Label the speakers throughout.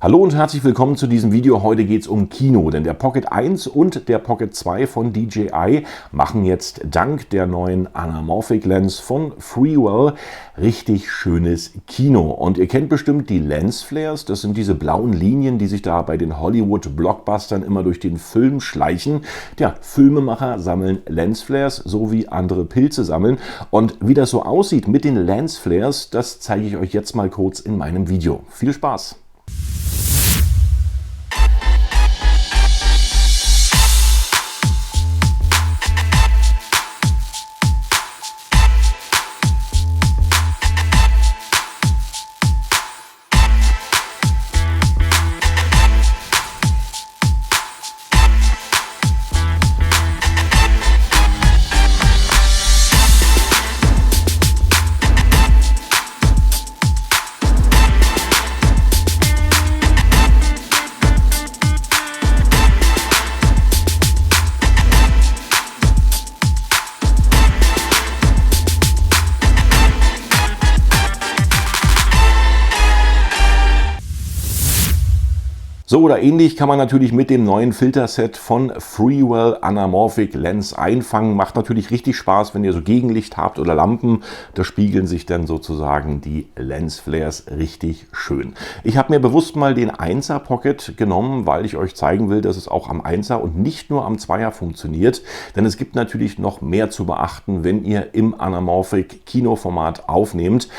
Speaker 1: Hallo und herzlich willkommen zu diesem Video. Heute geht es um Kino, denn der Pocket 1 und der Pocket 2 von DJI machen jetzt dank der neuen Anamorphic Lens von Freewell richtig schönes Kino. Und ihr kennt bestimmt die Lensflares, das sind diese blauen Linien, die sich da bei den Hollywood-Blockbustern immer durch den Film schleichen. Ja, Filmemacher sammeln Lensflares, so wie andere Pilze sammeln. Und wie das so aussieht mit den Lensflares, das zeige ich euch jetzt mal kurz in meinem Video. Viel Spaß! So oder ähnlich kann man natürlich mit dem neuen Filterset von Freewell Anamorphic Lens einfangen. Macht natürlich richtig Spaß, wenn ihr so Gegenlicht habt oder Lampen. Da spiegeln sich dann sozusagen die Lensflares richtig schön. Ich habe mir bewusst mal den 1er Pocket genommen, weil ich euch zeigen will, dass es auch am 1er und nicht nur am 2er funktioniert. Denn es gibt natürlich noch mehr zu beachten, wenn ihr im Anamorphic Kinoformat aufnehmt.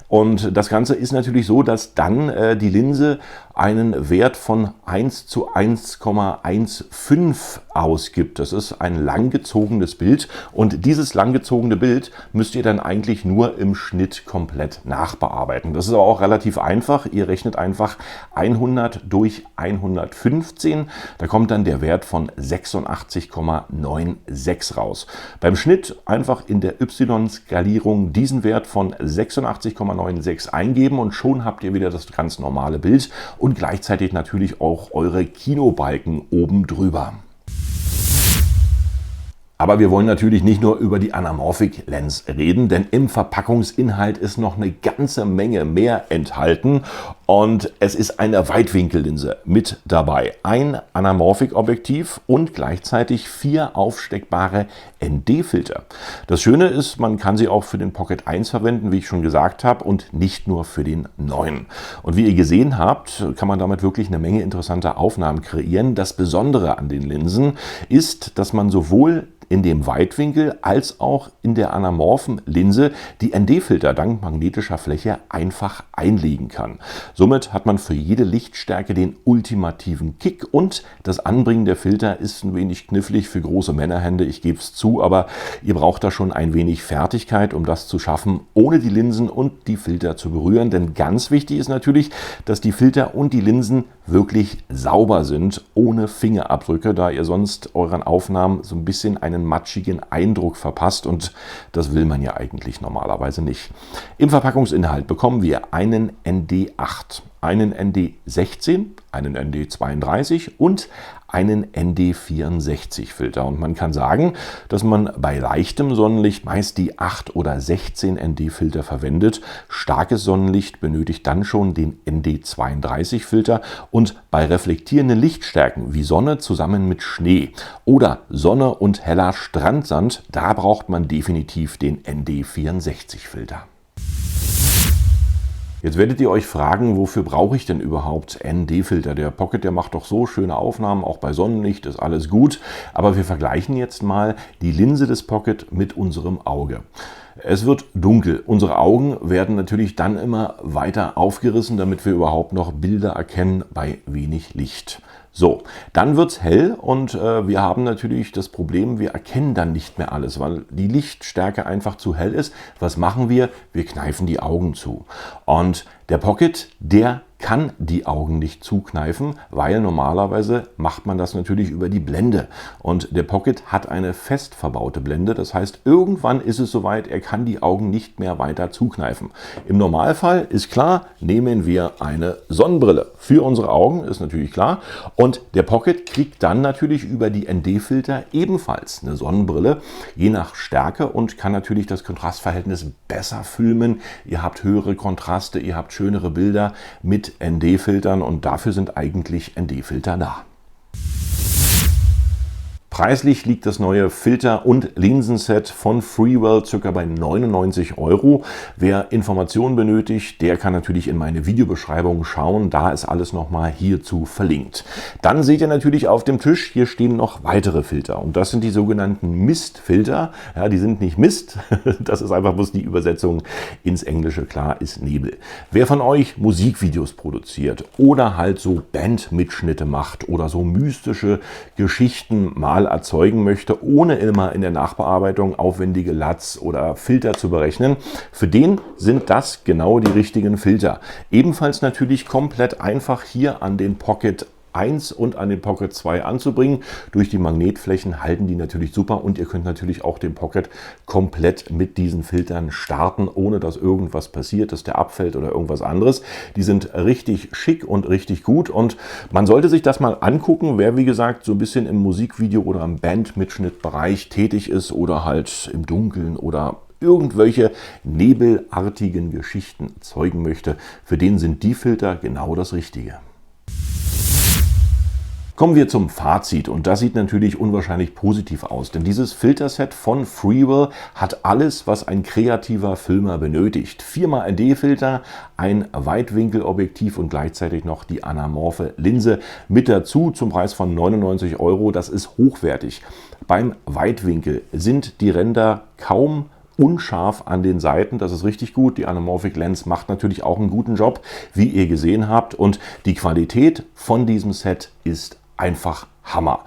Speaker 1: Und das Ganze ist natürlich so, dass dann die Linse einen Wert von 1 zu 1,15 ausgibt. Das ist ein langgezogenes Bild und dieses langgezogene Bild müsst ihr dann eigentlich nur im Schnitt komplett nachbearbeiten. Das ist aber auch relativ einfach. Ihr rechnet einfach 100 durch 115. Da kommt dann der Wert von 86,96 raus. Beim Schnitt einfach in der Y-Skalierung diesen Wert von 86,96 eingeben und schon habt ihr wieder das ganz normale Bild und gleichzeitig natürlich auch eure Kinobalken oben drüber. Aber wir wollen natürlich nicht nur über die Anamorphic Lens reden, denn im Verpackungsinhalt ist noch eine ganze Menge mehr enthalten und es ist eine Weitwinkellinse mit dabei, ein Anamorphic-Objektiv und gleichzeitig 4 aufsteckbare ND-Filter. Das Schöne ist, man kann sie auch für den Pocket 1 verwenden, wie ich schon gesagt habe, und nicht nur für den neuen. Und wie ihr gesehen habt, kann man damit wirklich eine Menge interessanter Aufnahmen kreieren. Das Besondere an den Linsen ist, dass man sowohl in dem Weitwinkel als auch in der anamorphen Linse die ND-Filter dank magnetischer Fläche einfach einlegen kann. Somit hat man für jede Lichtstärke den ultimativen Kick und das Anbringen der Filter ist ein wenig knifflig für große Männerhände, ich gebe es zu, aber ihr braucht da schon ein wenig Fertigkeit, um das zu schaffen, ohne die Linsen und die Filter zu berühren, denn ganz wichtig ist natürlich, dass die Filter und die Linsen wirklich sauber sind, ohne Fingerabdrücke, da ihr sonst euren Aufnahmen so ein bisschen einen matschigen Eindruck verpasst und das will man ja eigentlich normalerweise nicht. Im Verpackungsinhalt bekommen wir einen ND8, einen ND16, einen ND32 und einen ND64 Filter. Und man kann sagen, dass man bei leichtem Sonnenlicht meist die 8 oder 16 ND-Filter verwendet. Starkes Sonnenlicht benötigt dann schon den ND32 Filter und bei reflektierenden Lichtstärken wie Sonne zusammen mit Schnee oder Sonne und heller Strandsand, da braucht man definitiv den ND64 Filter. Jetzt werdet ihr euch fragen, wofür brauche ich denn überhaupt ND-Filter? Der Pocket, der macht doch so schöne Aufnahmen, auch bei Sonnenlicht ist alles gut. Aber wir vergleichen jetzt mal die Linse des Pocket mit unserem Auge. Es wird dunkel. Unsere Augen werden natürlich dann immer weiter aufgerissen, damit wir überhaupt noch Bilder erkennen bei wenig Licht. So, dann wird es hell und wir haben natürlich das Problem, wir erkennen dann nicht mehr alles, weil die Lichtstärke einfach zu hell ist. Was machen wir? Wir kneifen die Augen zu. Und der Pocket, der kann die Augen nicht zukneifen, weil normalerweise macht man das natürlich über die Blende. Und der Pocket hat eine fest verbaute Blende. Das heißt, irgendwann ist es soweit, er kann die Augen nicht mehr weiter zukneifen. Im Normalfall ist klar, nehmen wir eine Sonnenbrille für unsere Augen, ist natürlich klar. Und der Pocket kriegt dann natürlich über die ND-Filter ebenfalls eine Sonnenbrille, je nach Stärke und kann natürlich das Kontrastverhältnis besser filmen. Ihr habt höhere Kontraste, ihr habt schönere Bilder mit mit ND-Filtern und dafür sind eigentlich ND-Filter da. Preislich liegt das neue Filter- und Linsenset von Freewell ca. bei 99 €. Wer Informationen benötigt, der kann natürlich in meine Videobeschreibung schauen. Da ist alles nochmal hierzu verlinkt. Dann seht ihr natürlich auf dem Tisch, hier stehen noch weitere Filter. Und das sind die sogenannten Mistfilter. Ja, die sind nicht Mist, das ist einfach bloß die Übersetzung ins Englische. Klar ist Nebel. Wer von euch Musikvideos produziert oder halt so Bandmitschnitte macht oder so mystische Geschichten mal erzeugen möchte, ohne immer in der Nachbearbeitung aufwendige LUTs oder Filter zu berechnen, für den sind das genau die richtigen Filter. Ebenfalls natürlich komplett einfach hier an den Pocket 1 und an den Pocket 2 anzubringen. Durch die Magnetflächen halten die natürlich super und ihr könnt natürlich auch den Pocket komplett mit diesen Filtern starten, ohne dass irgendwas passiert, dass der abfällt oder irgendwas anderes. Die sind richtig schick und richtig gut und man sollte sich das mal angucken, wer wie gesagt so ein bisschen im Musikvideo oder im Bandmitschnittbereich tätig ist oder halt im Dunkeln oder irgendwelche nebelartigen Geschichten erzeugen möchte. Für den sind die Filter genau das Richtige. Kommen wir zum Fazit und das sieht natürlich unwahrscheinlich positiv aus, denn dieses Filterset von Freewell hat alles, was ein kreativer Filmer benötigt. 4x ND-Filter, ein Weitwinkelobjektiv und gleichzeitig noch die anamorphe Linse mit dazu zum Preis von 99 €. Das ist hochwertig. Beim Weitwinkel sind die Ränder kaum unscharf an den Seiten, das ist richtig gut. Die Anamorphic Lens macht natürlich auch einen guten Job, wie ihr gesehen habt und die Qualität von diesem Set ist einfach Hammer.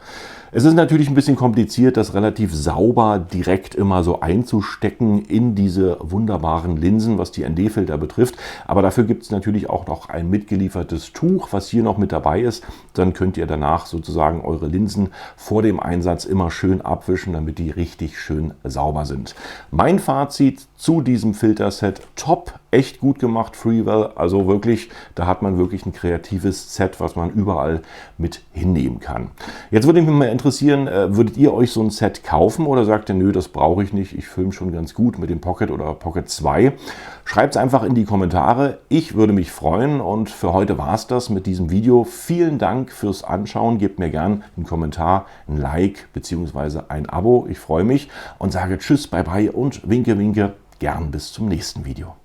Speaker 1: Es ist natürlich ein bisschen kompliziert, das relativ sauber direkt immer so einzustecken in diese wunderbaren Linsen, was die ND-Filter betrifft. Aber dafür gibt es natürlich auch noch ein mitgeliefertes Tuch, was hier noch mit dabei ist. Dann könnt ihr danach sozusagen eure Linsen vor dem Einsatz immer schön abwischen, damit die richtig schön sauber sind. Mein Fazit zu diesem Filterset: top, echt gut gemacht, Freewell. Also wirklich, da hat man wirklich ein kreatives Set, was man überall mit hinnehmen kann. Jetzt würde mich mal interessieren, würdet ihr euch so ein Set kaufen oder sagt ihr, nö, das brauche ich nicht, ich filme schon ganz gut mit dem Pocket oder Pocket 2? Schreibt es einfach in die Kommentare, ich würde mich freuen und für heute war es das mit diesem Video. Vielen Dank fürs Anschauen, gebt mir gern einen Kommentar, ein Like bzw. ein Abo, ich freue mich und sage tschüss, bye bye und winke, winke, gern bis zum nächsten Video.